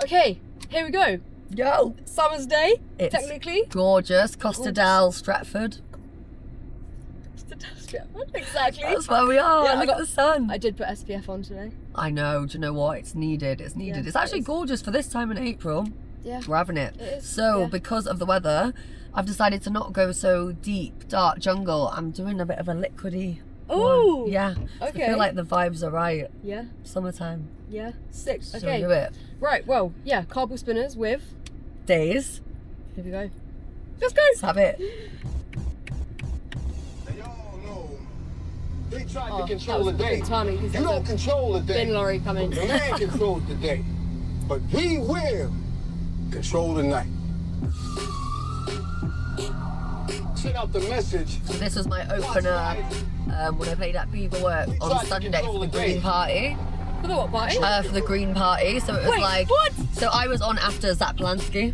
Okay, here we go. Yo! Summer's day, It's technically. gorgeous. Costa del Stratford. Exactly. That's where we are. Yeah, Look at the sun. I did put SPF on today. I know. Do you know what? It's needed. It's needed. Yeah, it's actually it is. gorgeous for this time in April. Yeah. We're having it. It is, So, yeah. because of the weather, I've decided to not go so deep, dark jungle. I'm doing a bit of a liquidy. Oh. one. Yeah. I Okay. feel like the vibes are right. Yeah. Summertime. Yeah. Sick. So Okay. do it. Right. Well, yeah. Carpool Spinnas with. Daiz. Here we go. Let's go. Let's have it. They all know they tried Oh, to control the that was day. good timing, 'cause You there's don't a control the day. bin lorry coming. The man controls the day, but he will control the night. Send out the message. So this was my opener when I played at Beaverwork on Sunday for the Green Party. For the what party? For the Green Party. So it was Wait, like. what? So I was on after Zach Polanski.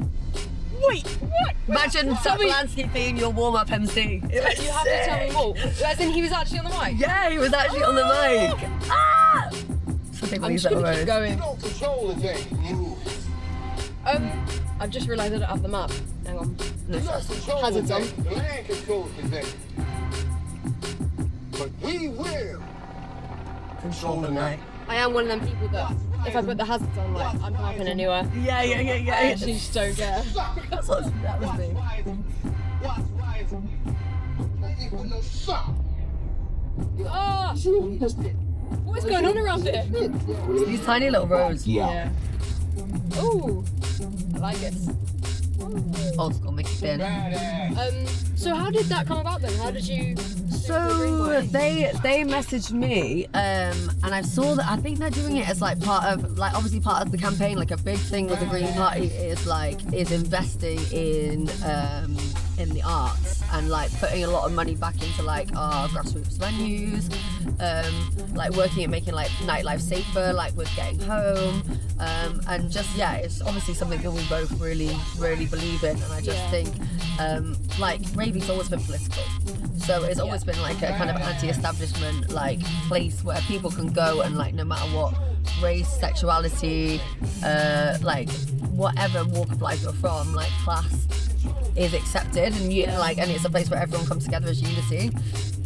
Wait, what? Imagine Zach Polanski being your warm-up MC. It was You have to tell me more. As in, he was actually on the mic. Yeah, he was actually on the mic. Ah! So people I'm use just that gonna keep word. going. You don't control the day. I've just realised I don't have the map. Hang on. No You don't stress. control Hazards the on. day. The man controls the day, but he will control the night. I am one of them people that if I put the hazards on, like I'm parking anywhere. Yeah. I actually just don't care. That's what that was me. Ah! What is going on around here? These tiny little roads. Yeah. Ooh, I like it. Old school mixed in. So how did that come about then? How did you? So they messaged me, and I saw that I think they're doing it as like part of obviously part of the campaign. Like a big thing with the Green Party is investing in the arts and like putting a lot of money back into like our grassroots venues, like working at making like nightlife safer, like with getting home, and just it's obviously something that we both really believe in, and I just think like raving's always been political, so it's always been like a kind of anti-establishment like place where people can go and like no matter what race, sexuality, like whatever walk of life you're from, like class is accepted, and and it's a place where everyone comes together as unity.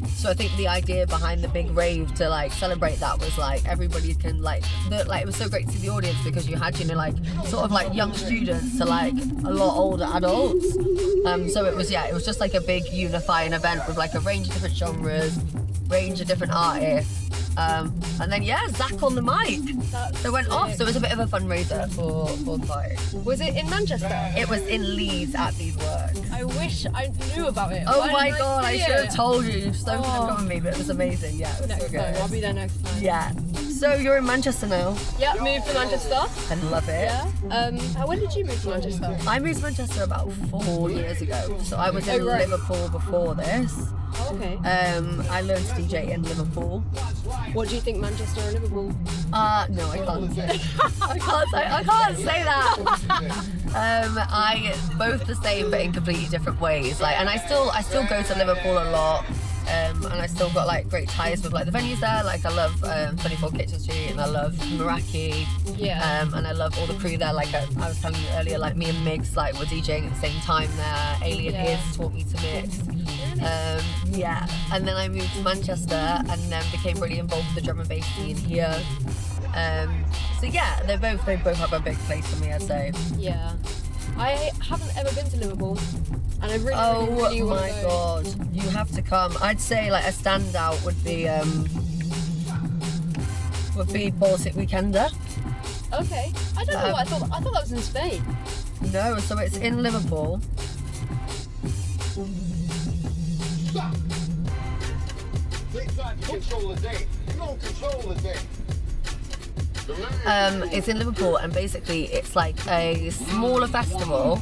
So I think the idea behind the big rave to like celebrate that was like everybody can it was so great to see the audience because you had like sort of like young students to like a lot older adults. So it was just like a big unifying event with like a range of different genres, range of different artists. And then Zach on the mic. So it went off. So it was a bit of a fundraiser for the party. Was it in Manchester? It was in Leeds at Beaverwork. I wish I knew about it. Oh Why my didn't god, I see should have it? told you. So could have gone with me, but it was amazing. Yeah, it was so Next good. time, I'll be there next time. Yeah. So you're in Manchester now. Yeah, moved to Manchester. I love it. Yeah. When did you move to Manchester? I moved to Manchester about 4 years ago. So I was in Liverpool before this. Oh, okay. I learned to DJ in Liverpool. What do you think, Manchester or Liverpool? No, I can't say. I can't say that. I both the same but in completely different ways. Like, and I still go to Liverpool a lot. And I still got like great ties with like the venues there. Like I love 24 Kitchen Street and I love Meraki. Yeah. And I love all the crew there. Like I was telling you earlier, like me and Migs like were DJing at the same time there. Alien His taught me to mix. And then I moved to Manchester and then became really involved with the drum and bass scene here. So they both have a big place for me, I'd say. Yeah. I haven't ever been to Liverpool, and I really Oh want my to go. god, you have to come. I'd say like a standout would be Baltic Weekender. Okay. I don't know what I thought. I thought that was in Spain. No, so it's in Liverpool. They tried to control the day. You don't control the day. It's in Liverpool, and basically it's like a smaller festival,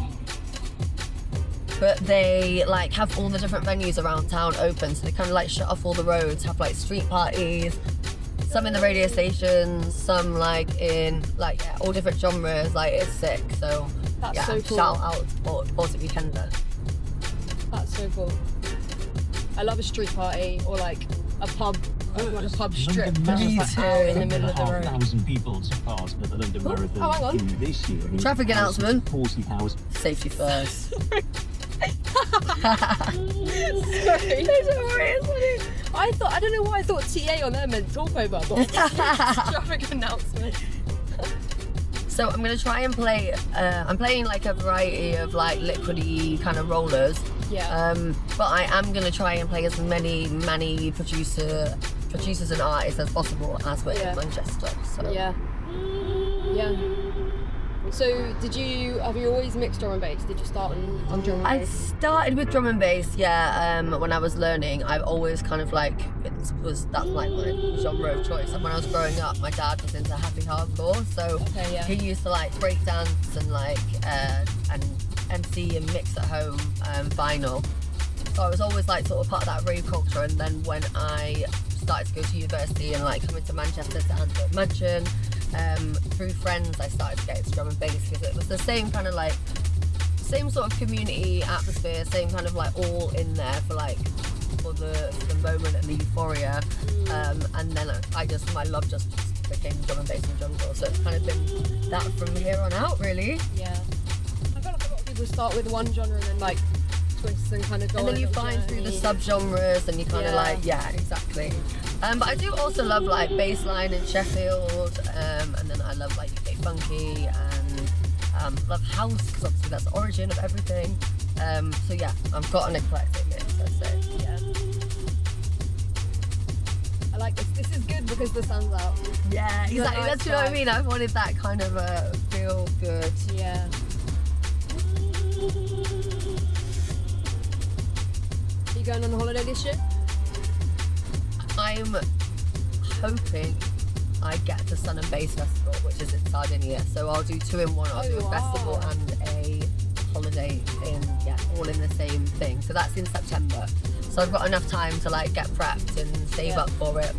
but they like have all the different venues around town open, so they kind of like shut off all the roads, have like street parties, some in the radio stations, some like in all different genres. Like it's sick. So That's so cool. Shout out to Baltic Weekender. That's so cool. I love a street party or like a pub like a pub strip. Me Just like too. out in the middle of the road. 1,000 people to pass at the London Marathon Oh, hang on. this year. Traffic announcement. 40,000. Safety first. Sorry. I don't know why I thought TA on there meant talk over, but traffic announcement. So I'm gonna try and play. I'm playing like a variety of like liquidy kind of rollers. Yeah. But I am gonna try and play as many producers and artists as possible as we're in Manchester. So. Yeah. Yeah. So have you always mixed drum and bass? Did you start on drum and I bass? started with drum and bass, yeah. When I was learning, I've always kind of like that's like my genre of choice. And when I was growing up, my dad was into happy hardcore, so he used to like break dance and like and MC and mix at home vinyl. So I was always like sort of part of that rave culture. And then when I started to go to university and like coming to Manchester to Antwerp Mansion. Through friends I started to get into drum and bass because it was the same kind of like same sort of community atmosphere, same kind of like all in there for the moment and the euphoria, and then my love just became drum and bass and jungle, so it's kind of been that from here on out really. Yeah, I feel like a lot of people start with one genre and then like twist and kind of go and then you find journey. through the subgenres and you kind of like exactly. But I do also love like bassline in Sheffield, and then I love like UK funky and love house because obviously that's the origin of everything. So yeah, I've got an eclectic mix, I'd say. Yeah. I like this. This is good because the sun's out. Yeah, exactly. nice That's what I vibe. mean. I wanted that kind of feel good. Yeah. Are you going on holiday this year? I'm hoping I get to Sun and Bass Festival, which is in Sardinia. So I'll do 2 in 1. I'll do a festival and a holiday all in the same thing. So that's in September. So I've got enough time to like get prepped and save up for it.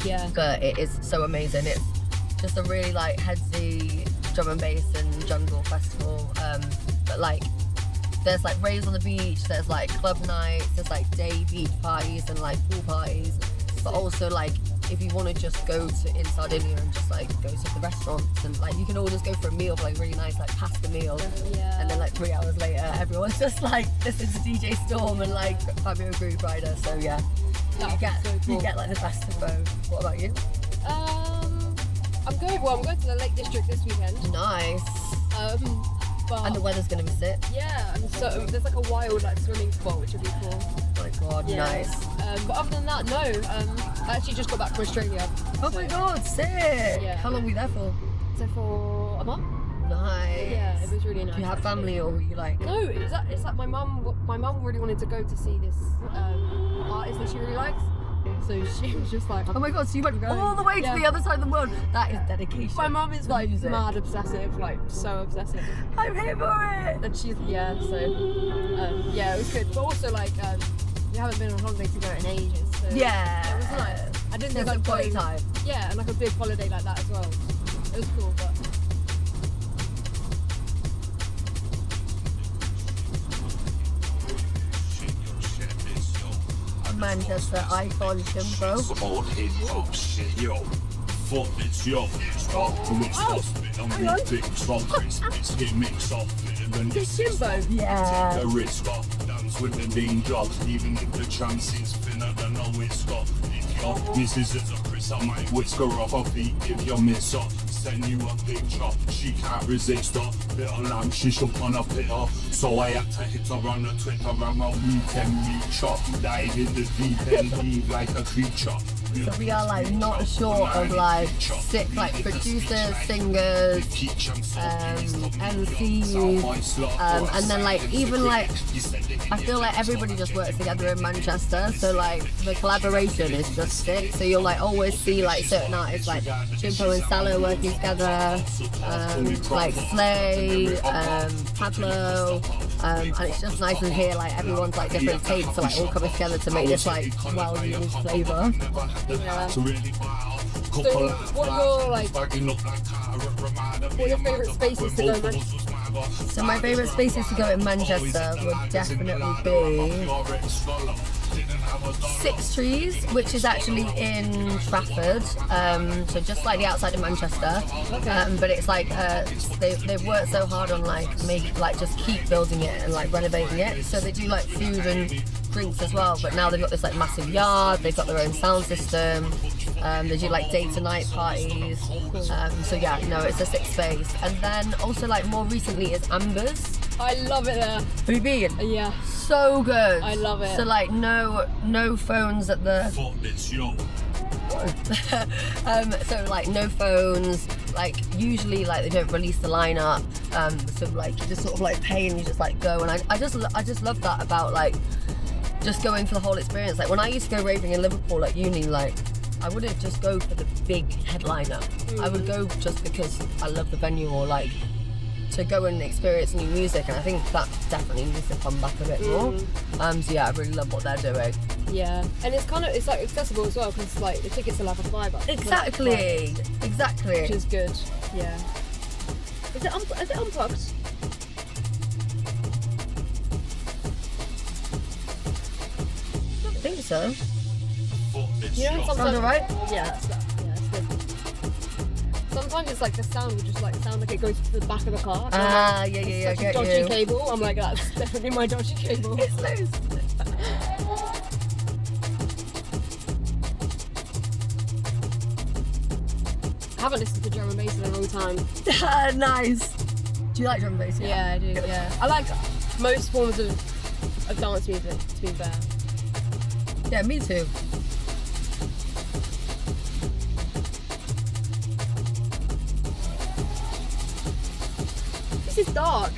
Yeah. But it is so amazing. It's just a really like headsy drum and bass and jungle festival. But like there's like raves on the beach, there's like club nights, there's like day beach parties and like pool parties. But also like if you want to just go to in Sardinia and just like go to the restaurants and like you can all just go for a meal for like really nice like pasta meal, and then like 3 hours later everyone's just like listening to DJ Storm and like Fabio Groove Rider. So yeah, you get like the best of both. What about you? I'm going to the Lake District this weekend. Nice. But And the weather's gonna be sick. yeah, and so there's like a wild like swimming spot which would be cool. Oh my god, nice. But other than that, no. I actually just got back from Australia. Oh my god, sick! Yeah. How long were you there for? So for a month. Nice. Yeah, it was really nice. Do you have actually. family or were you like? No, it's like my mum really wanted to go to see this artist that she really likes. So she was just like, Oh my god, so you went all the way to the other side of the world. That is dedication. my mum is like Music. mad obsessive, like so obsessive. I'm here for it! And she's it was good. But also like we haven't been on holiday together in ages. So Yeah. it was nice. I didn't think It's I'd a quality go. time. Yeah, and like a big holiday like that as well. It was cool, but Manchester icon Shimbo. Old hip hop shit, yo. Fuck this, yo. Stop to it, stop it. I'm really big, stop Christmas. Get mixed up with it when it's Shimbo. Yeah. the risk off. Dance with the bean job. Even if the chance is thinner than a whisk off. If your missus is a Chris, I might whisk her off her feet if you miss her. Send you a picture, she can't resist her. Bit of lamb, she shook on a pitter. So I had to hit her on the Twitter and my weekend reach up. Dive in the deep end, leave like a creature. So we are like not short of like sick like producers, singers, MCs, and then like even like I feel like everybody just works together in Manchester. So like the collaboration is just sick. So you'll like always see like certain artists like Chimpo and Salah working together, like Slay, Pablo, and it's just nice to hear like everyone's like different takes, so like all coming together to make this like well-used flavour. yeah. So what are your favourite spaces to go in Manchester? So my favourite spaces to go in Manchester would definitely be Six Trees, which is actually in Trafford, so just slightly outside of Manchester. But it's like they've worked so hard on just keep building it and like renovating it. So they do like food and drinks as well. But now they've got this like massive yard. They've got their own sound system. They do like day to night parties. So yeah, no, it's a sixth space. And then also like more recently is Amber's. I love it there. Have you been? Yeah. So good. I love it. So like no phones at the so like no phones, like usually like they don't release the lineup, so like you just sort of like pay and you just like go, and I just love that about like just going for the whole experience. Like when I used to go raving in Liverpool at uni, like I wouldn't just go for the big headliner. I would go just because I love the venue, or like to go and experience new music, and I think that definitely needs to come back a bit more. So yeah, I really love what they're doing. Yeah, and it's like accessible as well, because like the tickets are like a $5. Exactly. Which is good. Yeah. Is it unplugged? I think so. You know, sometimes. Sound alright? Yeah, that's good. Sometimes it's like the sound will just like sound like it goes to the back of the car. Yeah, I Such a get dodgy you. cable. I'm like, that's definitely my dodgy cable. It's loose. I haven't listened to drum and bass in a long time. Nice. Do you like drum and bass? Yeah, I do. Yeah, I like most forms of dance music, to be fair. Yeah, me too. This is dark.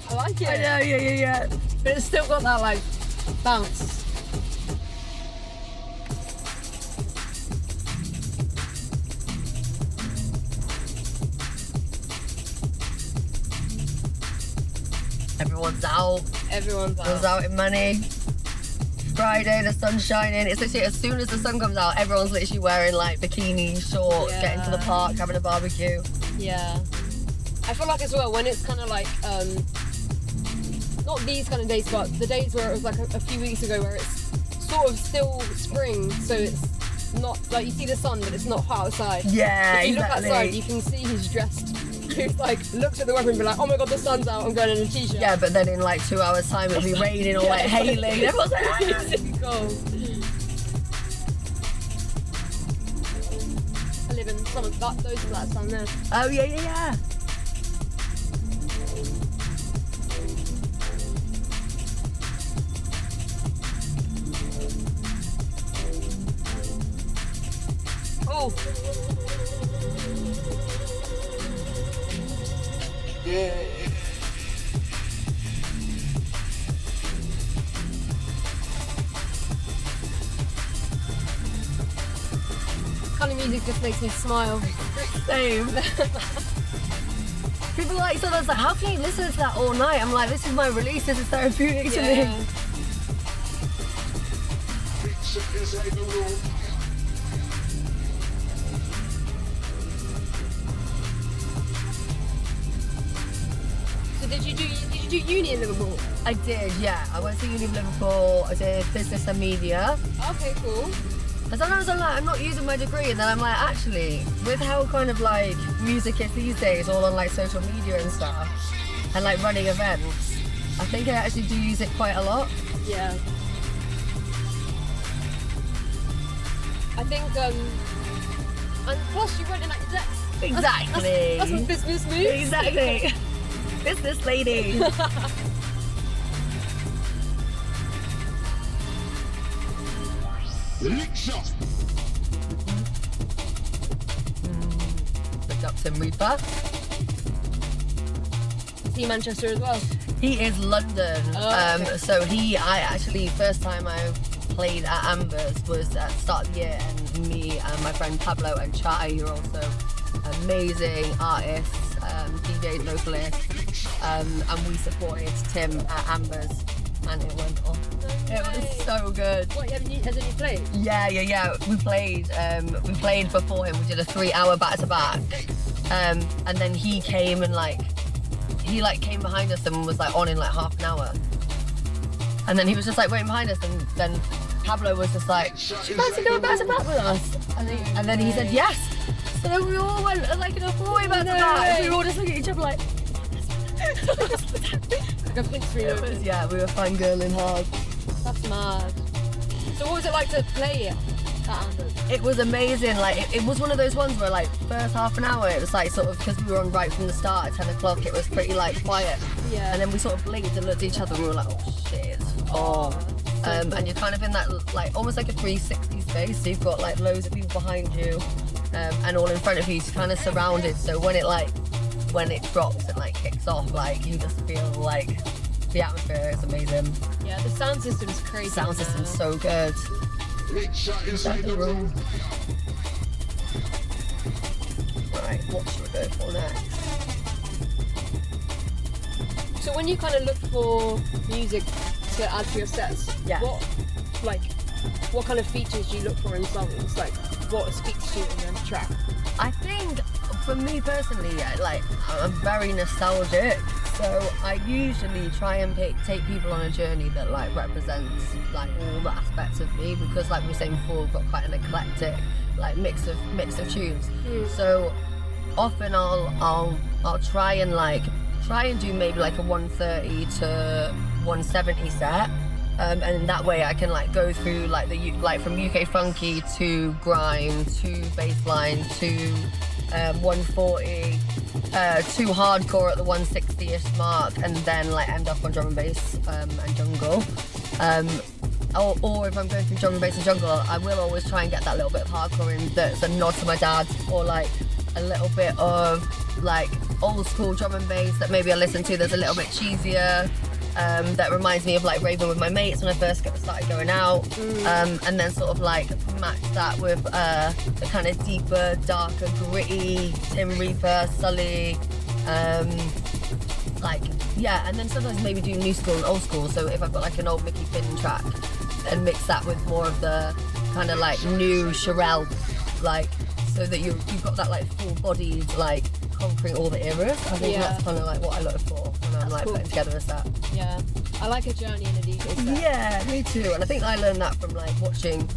I like it. I know, yeah. But it's still got that like bounce. Everyone's out. Everyone's out in money. Friday, the sun's shining. It's literally as soon as the sun comes out, everyone's literally wearing like bikini shorts, getting to the park, having a barbecue. Yeah. I feel like as well when it's kind of like not these kind of days, but the days where it was like a few weeks ago, where it's sort of still spring, so it's not like you see the sun, but it's not hot outside. Yeah, if you exactly. look outside, you can see he's dressed. He's like looks at the weather and be like, oh my god, the sun's out, I'm going in a t-shirt. Yeah, but then in like 2 hours time it'll be raining or like hailing. Everyone's like, ah! I live in some of that, those of that sun there. Oh yeah. Oh. Kind of music just makes me smile. Same. People like sometimes like, how can you listen to that all night? I'm like, this is my release. This is therapeutic to me. So did you do uni in Liverpool? I did, yeah. I went to uni in Liverpool. I did business and media. Okay, cool. And sometimes I'm like, I'm not using my degree, and then I'm like, actually, with how kind of like music is these days, all on like social media and stuff, and like running events, I think I actually do use it quite a lot. Yeah. I think, and plus you went in at your decks. Exactly. That's a business move. Exactly. Business lady. The Dr. Reaper. Is he Manchester as well? He is London. Oh, okay. So I actually, first time I played at Amber's was at the start of the year, and me and my friend Pablo and Chai, who are also amazing artists, DJs, vocalists, and we supported Tim at Amber's, and it went off. It was so good. What, hasn't he played? Yeah. We played before him. We did a 3-hour back-to-back, and then he came and he came behind us and was like on in like half an hour, and then he was just like waiting behind us, and then Pablo was just like, "Do you fancy going back to back with us?" And then he said yes. So then we all went like in a four-way back to back. We were all just looking at each other like. Like a pinch me moment. Yeah, we were fangirling hard. That's mad. So what was it like to play it at Anders? It was amazing. Like it was one of those ones where like first half an hour it was like sort of because we were on right from the start at 10 o'clock. It was pretty like quiet. Yeah. And then we sort of blinked and looked at each other and we were like, oh shit, it's full. And you're kind of in that like almost like a 360 space. So you've got like loads of people behind you, and all in front of you. You're kind of surrounded. So when it drops and like kicks off, like you just feel like the atmosphere is amazing. Yeah, the sound system's crazy. Sound system's so good. Big shot inside the room. Right, what should we go for next? So when you kind of look for music to add to your sets, Yeah. what kind of features do you look for in songs? Like what speaks to you in the track? I think for me personally, like I'm very nostalgic, so I usually try and take people on a journey that like represents like all the aspects of me, because like we were saying before, we've got quite an eclectic like mix of tunes. So often I'll try and do maybe like a 130 to 170 set. And in that way I can like go through like from UK funky to grime to bassline to 140 to hardcore at the 160ish mark, and then like end up on drum and bass and jungle. Or if I'm going through drum and bass and jungle, I will always try and get that little bit of hardcore in that's a nod to my dad, or like a little bit of like old school drum and bass that maybe I listen to that's a little bit cheesier. That reminds me of like raving with my mates when I first started going out, and then sort of like match that with the kind of deeper, darker, gritty Tim Reaper, Sully, and then sometimes maybe do new school and old school. So if I've got like an old Mickey Finn track, and mix that with more of the kind of like new Sherelle, like so that you've got that like full-bodied like conquering all the eras. I think that's kind of like what I look for when I'm like putting together a set. Yeah, I like a journey in a DJ set. Yeah, me too. And I think I learned that from like watching.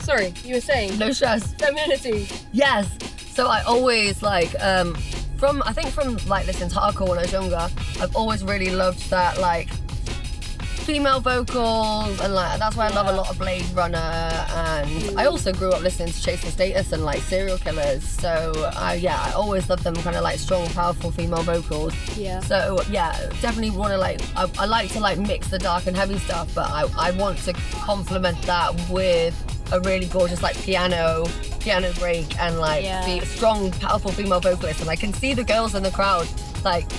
Sorry, you were saying? No stress. Femininity. Yes. So I always like from like listening to hardcore when I was younger, I've always really loved that like female vocals, and like that's why I love a lot of Blade Runner, and I also grew up listening to Chasing Status and like Serial Killers. So I always love them kind of like strong, powerful female vocals. Yeah. So yeah, definitely want to like I like to like mix the dark and heavy stuff, but I want to complement that with a really gorgeous like piano break and like strong, powerful female vocalist. And I can see the girls in the crowd like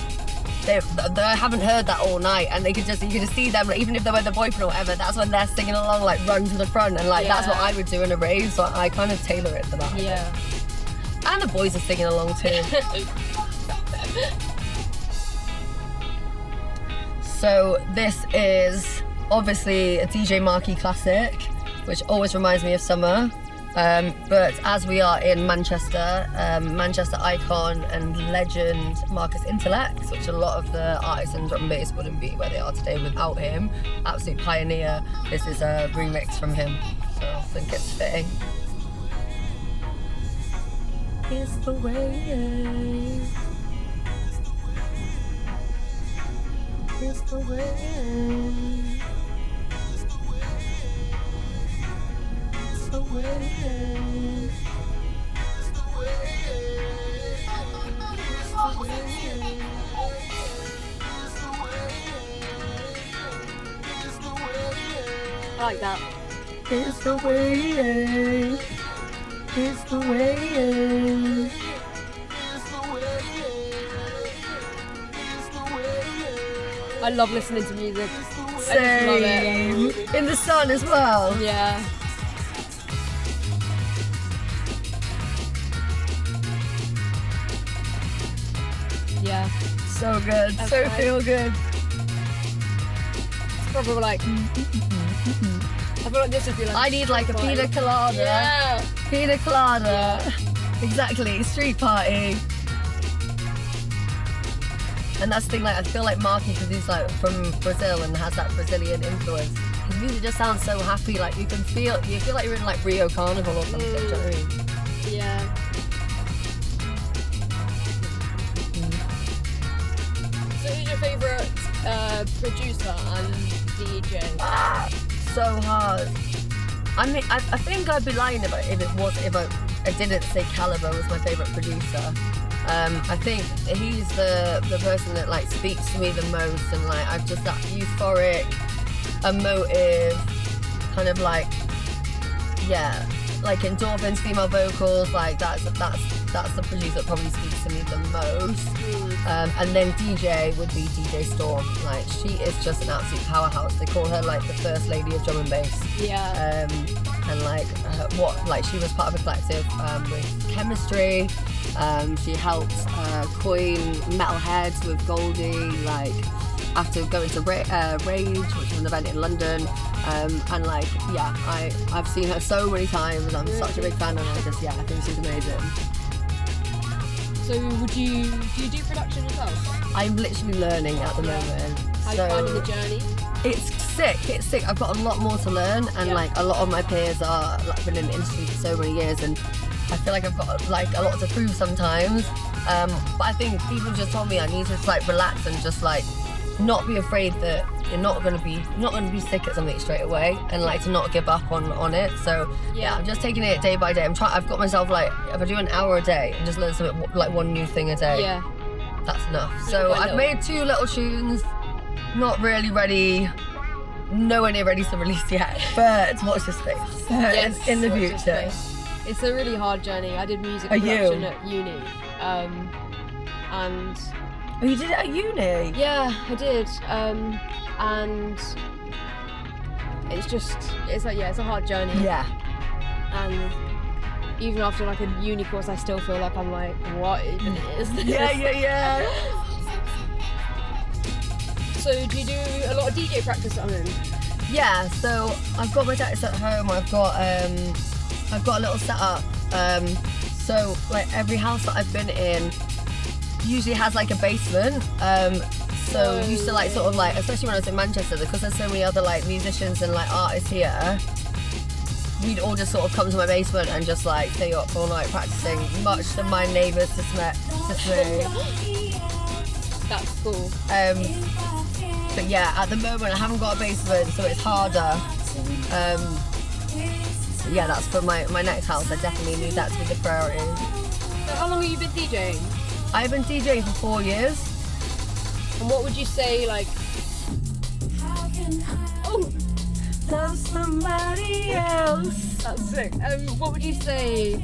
they haven't heard that all night, and you can just see them like, even if they're with their boyfriend or whatever, that's when they're singing along, like run to the front, and like that's what I would do in a rave. So I kind of tailor it to that. Yeah. And the boys are singing along too. So this is obviously a DJ Marquee classic, which always reminds me of summer. But as we are in Manchester, Manchester icon and legend Marcus Intellect, which a lot of the artists in drum and bass wouldn't be where they are today without him. Absolute pioneer. This is a remix from him, so I think it's fitting. It's the way. It's the way. I like that. It's the way. It's the way. It's the way. It's the way. I love listening to music. I just love Same. it. In the sun as well. Yeah. Yeah. So good. That's So right. feel good. It's probably like. I feel like this would be like. I need like a pina colada. Yeah. Pina colada. Exactly. Street party. And that's the thing, like I feel like Marky, because he's like from Brazil and has that Brazilian influence. His music just sounds so happy. Like you feel like you're in like Rio Carnival or something. Do you know what I mean? Yeah. So who's your favourite producer and DJ? So hard. I mean, I think I'd be lying if I didn't say Caliber was my favourite producer. I think he's the person that like speaks to me the most, and like I've just that euphoric, emotive, kind of like like endorphins, female vocals, like that's the producer that probably speaks to me the most. And then DJ would be DJ Storm. Like she is just an absolute powerhouse. They call her like the first lady of drum and bass. Yeah. And like she was part of a collective with Chemistry. She helped coin Metalheads with Goldie, like after going to Raves, which was an event in London. And like, yeah, I've seen her so many times. I'm such a big fan, and I think she's amazing. So do you do production yourself? I'm literally learning at the moment. How are you finding the journey? It's sick. I've got a lot more to learn, and like a lot of my peers are like been in the industry for so many years, and I feel like I've got like a lot to prove sometimes. But I think people just told me I need to like relax and just like not be afraid that you're not gonna be sick at something straight away, and like to not give up on it. So yeah, I'm just taking it day by day. I've got myself like, if I do an hour a day and just learn something, like one new thing a day, Yeah. that's enough. So I've made 2 little tunes, not really ready, nowhere near ready to release yet, but watch this space. Yes, in the watch this future. space. It's a really hard journey. I did music Are production you? at uni, and Oh, you did it at uni? yeah, I did, and it's a hard journey. Yeah. And even after like a uni course, I still feel like I'm like, what even is this? Yeah. So do you do a lot of DJ practice at home? Yeah, so I've got my decks at home. I've got a little setup. So like every house that I've been in usually has like a basement. So used to like sort of like, especially when I was in Manchester, because there's so many other like musicians and like artists here, we'd all just sort of come to my basement and just like stay up all night practicing, much to my neighbours dismay. That's cool. But yeah, at the moment I haven't got a basement, so it's harder. Yeah, that's for my next house. I definitely need that to be the priority. So how long have you been DJing? I've been DJing for 4 years. And what would you say, like... Oh! Love somebody else. That's sick. What would you say,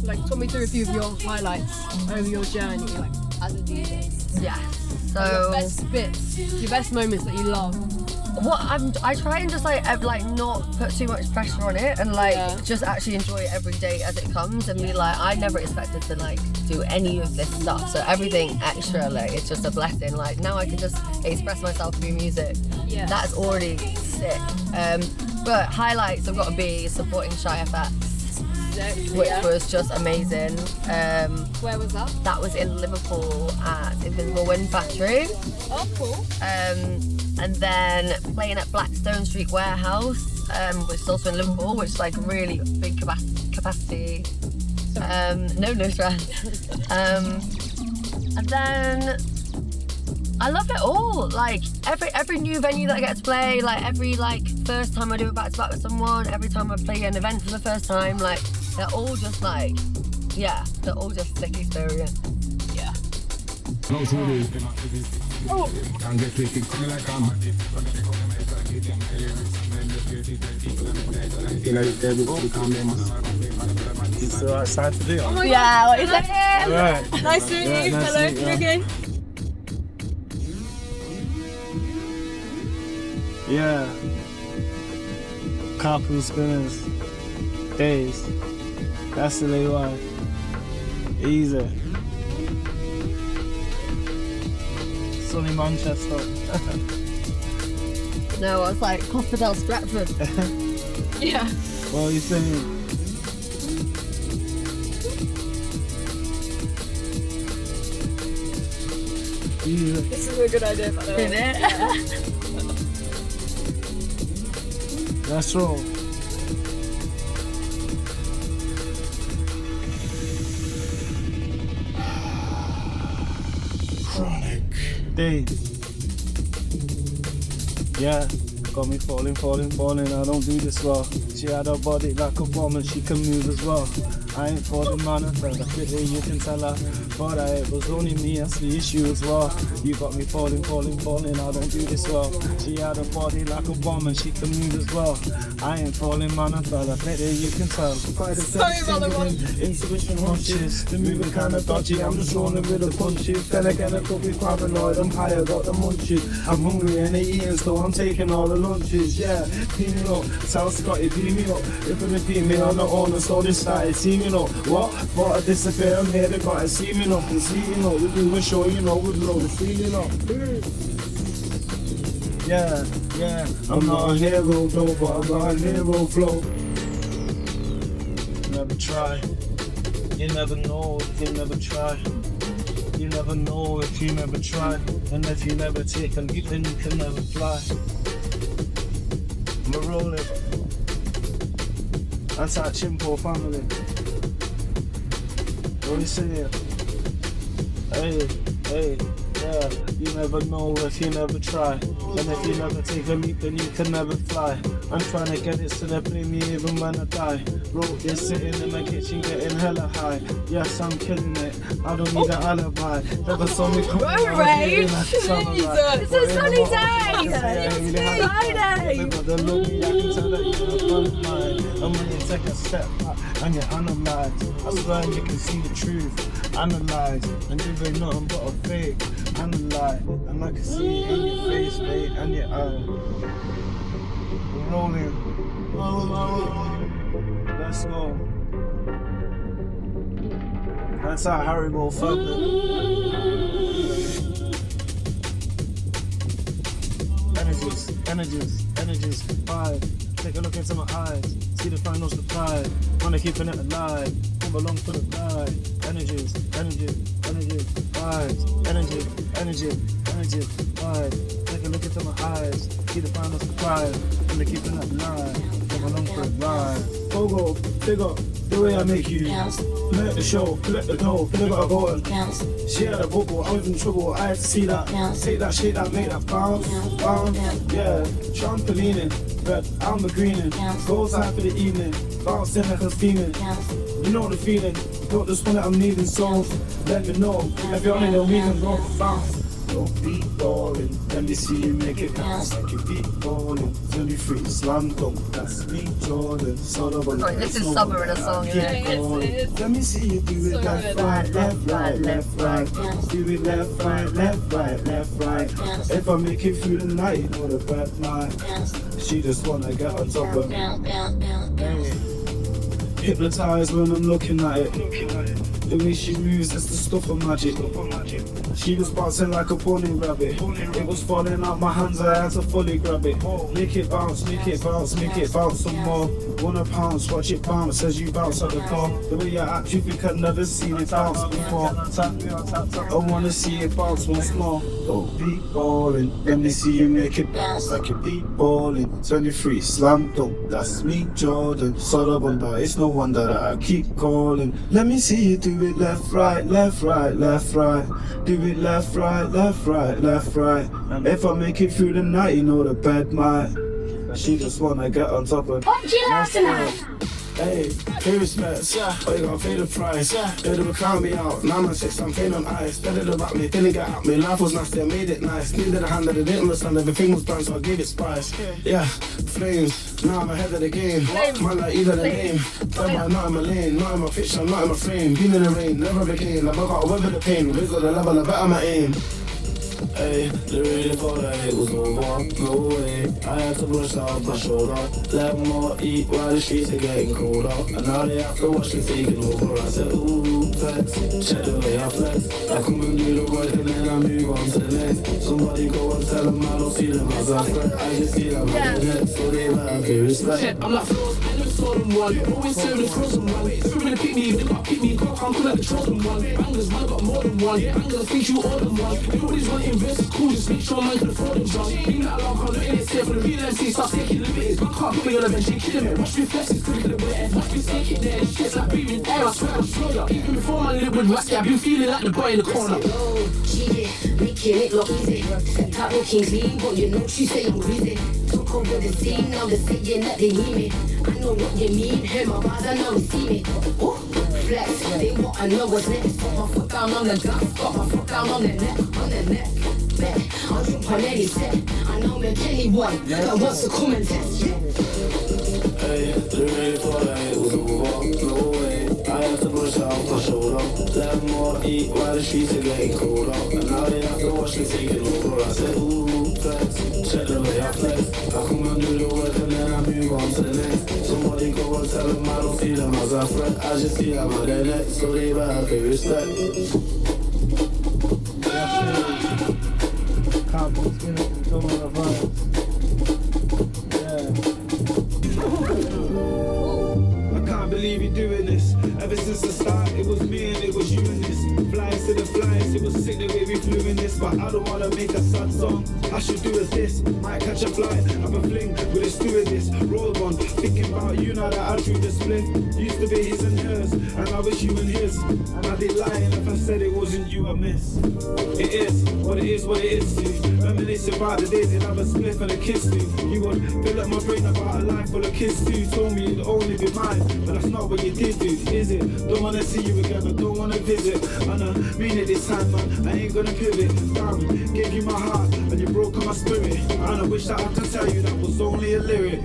like talk me through a few of your highlights over your journey, like, as a DJ? Yeah. Your So best bits, your best moments that you love. I try and just like not put too much pressure on it, and like Yeah. just actually enjoy it every day as it comes, and be like, I never expected to like do any of this stuff, so everything extra, like, it's just a blessing. Like now I can just express myself through music. Yeah. That's already sick. But highlights have got to be supporting Shy FX, which was just amazing. Where was that? That was in Liverpool at Invisible Wind Factory. Oh, cool. And then playing at Blackstone Street Warehouse, which is also in Liverpool, which is like really big capacity. No stress. And then I love it all. Like every new venue that I get to play, like every like first time I do a back-to-back with someone, every time I play an event for the first time, like they're all just like, yeah, they're all just sick experience. Yeah. So outside to do it. Oh my Yeah, what is God. that? Right. Nice to meet you. Nice Hello. to meet you. You okay? Yeah. Carpool Spinnas. Daiz. That's the lay one. Easy. Sunny Manchester. No, I was like Cofferdale Stratford. Yeah. What are you saying? Easy. This is a good idea, by the way. In it. That's all. Daiz. Yeah, got me falling. I don't do this well. She had her body like a bomb and she can move as well. I ain't falling, man, I felt like it, you can tell her. But it was only me, that's the issue as well. You got me falling, I don't do this well. She had a body like a bomb and she can move as well. I ain't falling, man, I felt like it, you can tell. Quite a Sorry about the one. Intuition hunches, the moving kinda dodgy, I'm just rolling with the punches. Then again, I could be paranoid, I'm high, I got the munchies. I'm hungry and they eating, so I'm taking all the lunches, yeah. Beam me up, South Scotty, beam me up. If I'm beam me on the owner, so they started teaming up. What? Thought I disappear, I'm here, they gotta see me up and see me up. We do a show, you know, we blow the feeling up. Yeah, I'm not a hero though, but I got a hero flow. Never try. You never know if you never try. You never know if you never try. And if you never take a leap, then you can never fly. I'm a rolling. That's our Chimpo family. What you saying? Hey, yeah. You never know if you never try. And if you never take a leap, then you can never fly. I'm trying to get it so they play me even when I die. Wrote this sitting in my kitchen getting hella high. Yes, I'm killing it. I don't need an alibi. Never saw me come Raves! It's a sunny day! It's Friday! They look me, I can tell that you're a fun of mine. And when you take a step back and you analyze, I swear you can see the truth. Analyze, and you ain't nothing but a fake. Analyze, and I can see it in your face, mate, and your eye. We're rolling. Let's go. That's our Haribo family. Energies, vibe. Take a look into my eyes. See the final supply. Wanna keeping it alive. Come along for the ride. Energies, vibes. Energy, vibe. Take a look into my eyes. See the final supply. Wanna keeping it alive. Come along for the ride. Go, big up. The way I make you let the show, let the dough, then I gotta go and she had a bubble, I was in trouble, I had to see that. Take that shit that make that bounce, yeah. Trampolining, red, I'm a greening. Go outside for the evening, bouncing like I'm steaming. You know the feeling, don't just want it, I'm needing souls. Let me know, if you're on it, then we can go bounce. Don't be boring, let me see you make it bounce like you be boring. Till you free, slam dunk, that's me, Jordan. Right, this is summer in a song, isn't it? Let me see you do it left, right. Do it left, right. If I make it through the night, you know the bad night. She just wanna get on top of me. Hey. Hypnotized when I'm looking at it. The way she moves, that's the stuff of magic. She was bouncing like a pony rabbit. It was falling out my hands, I had to fully grab it. Make it bounce some more. Wanna pounce, watch it bounce as you bounce at the door. The way you act, you think I've never seen it bounce before. I wanna see it bounce once more. Don't be ballin', let me see you make it bounce like you be ballin'. 23, slam dunk, that's me, Jordan. Solomon, it's no wonder that I keep calling. Let me see you do it left, right. Do it left, right. If I make it through the night, you know the bed might. She just wanna get on top of. What you love tonight? Hey, favorite smells, oh you got favorite price. They never count me out, now I'm 6, I'm playing on ice. Better than rap me, didn't get at me, life was nasty, I made it nice. Needed a hand that I didn't understand, everything was planned, so I gave it spice. Yeah, flames, now I'm ahead of the game. Man like either the name, tell me I'm not in my lane, not in my pitch, I'm not in my frame. Been in the rain, never again, I've got to weather the pain, raise the level, I better my aim. Hey, the really thought that it was over, no way. I had to brush off my shoulder. Let more eat while the streets are getting colder. And now they have to watch me taking over. I said, ooh, flex, check the way I flex. I come and do the work and then I move on to the next. Somebody go and tell them I don't see them as a threat. I just see them on the next, so they better pay respect. I'm like flaws, I never saw them one. Always serve the frozen one. If you're gonna pick me, they can't pick me. Can't come like the chosen one. Bangers, man, got more than one. Bangers, think you all than one. Everybody's want to invest, it's cool, just make sure man can afford them, John. Bring that alarm, can't look in it, safe for the real MC. Start taking limits, but can't put me on a bench, ain't killing me. Watch me flex, it's quicker than wet. Watch me take it there, shit's like breathing air. I swear I'm slower. Even before my lip would rust, I've been feeling like the boy in the corner. Making it look easy. Stepped out the King's League, but you know she say I'm busy. Took over the scene, now they're saying that they need me. I know what you mean, hear my bars, I know they see me. Oh, flex, they want to know what's next. Got my foot down on the gas, got my foot down on the neck, Bet, I'll jump on any set. I know me anyone that wants to come and test. Hey, the really thought that it was over, no way. I had to brush off my shoulder. Let more eat while the streets are getting colder. And now they have to watch me taking over. I said, ooh, flex, check the way I flex. I come and do the work and then I move on to the next. Somebody go and tell them I don't see them as a threat. I just see them on their neck, so they better pay respect. Carpool Spinnas and some of the vibes. Yeah. I can't believe you're doing this. Ever since the start, it was me and it was you in this. Flies to the flies, it was sick the way we flew in this. But I don't wanna make a sad song. I should do a this. Might catch a flight, have a fling with a stewardess. Roll one, thinking about you now that I drew the split. Used to be his and hers, and I was you and his. And I'd be lying if I said it wasn't you I miss. It is what it is, what it is to you. Reminiscing about the days you'd have a spliff and a kiss to. You would fill up my brain about a life full of kiss too. Told me you'd only be mine, but that's not what you did do, is it? Don't wanna see you again, I don't wanna visit. And I mean it this time, man, I ain't gonna pivot. Damn, gave you my heart, and you broke my spirit. And I wish that I could tell you that was only a lyric.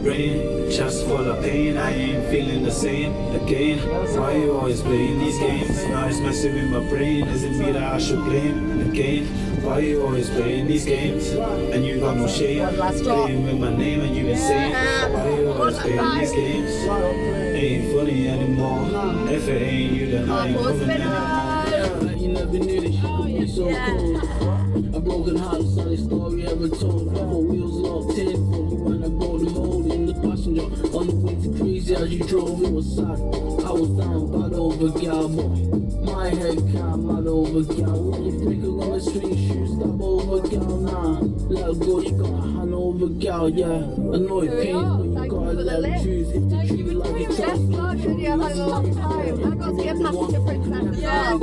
Brain, chest full of pain, I ain't feeling the same again. Why you always playing these games? Now it's messing with my brain, is it me that I should blame again? Why you always playing these games? And you got no shame, playing with my name and you insane. Why you always playing these games? Ain't funny anymore. If it ain't you, then I ain't coming anymore. You never knew that you could be so cold. A broken heart, it's not a story ever told. Four wheels locked in, but you went and brought the mold in the passenger. On the way to crazy as you drove, it was sad. I was down, bad over gal, but my head can't mad over gal. When you flicker on the string shoes, stab over gal, nah. Let her go, you got a hand over gal, yeah. Annoyed pain, but you gotta let her choose. If they treat you like a child, I got to get past the princess. Yeah.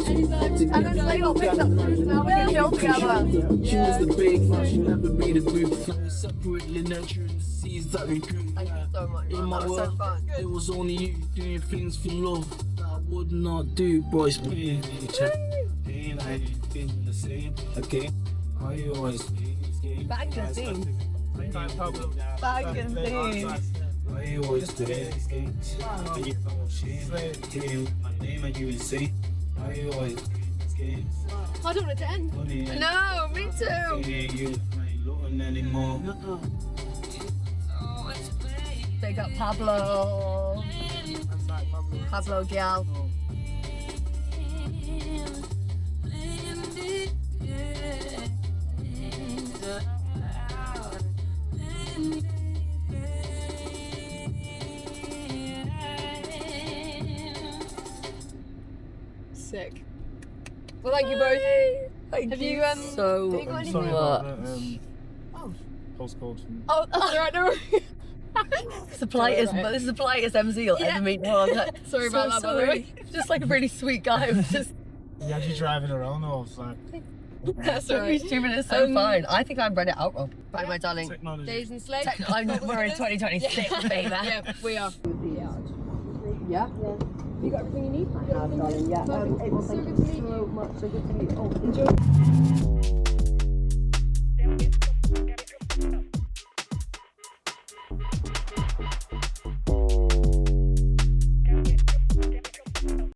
And then they all picked up now we can chill together. She was the big flash, she never be the group. Separate the nature and the seas that we grew. Thank you so much. In my That was so world, fun. it was only you doing things for love that I would not do, boys. Pain, I ain't feeling the same again. Why you always playing these games? Back and thing. Back and thing. Why you always playing these games? And you got no shame, playing with my name and you insane. Why you always playing these games? I don't want it to end. No, me too. Ain't you ain't looking anymore. Big up Pablo. Pablo Gal. Sick. Well, thank you both. Have you so have you got any Sorry more? about that. Postcode. Oh, that's alright, no worries. It's the politest, but this is the politest MC you'll ever meet. Oh, Sorry about that, by the way. Just like a really sweet guy. Just You actually driving around or was like That's don't be alright. stupid. It's so fine. I think I've read it out wrong. Right, my darling. technology? Daiz and Slay. We're in 2026, baby. Yeah, we are. Yeah. You got everything you need? I have, darling. Yeah. Perfect. Well, thank So you good to meet so you. much. So good to meet you. Oh, enjoy.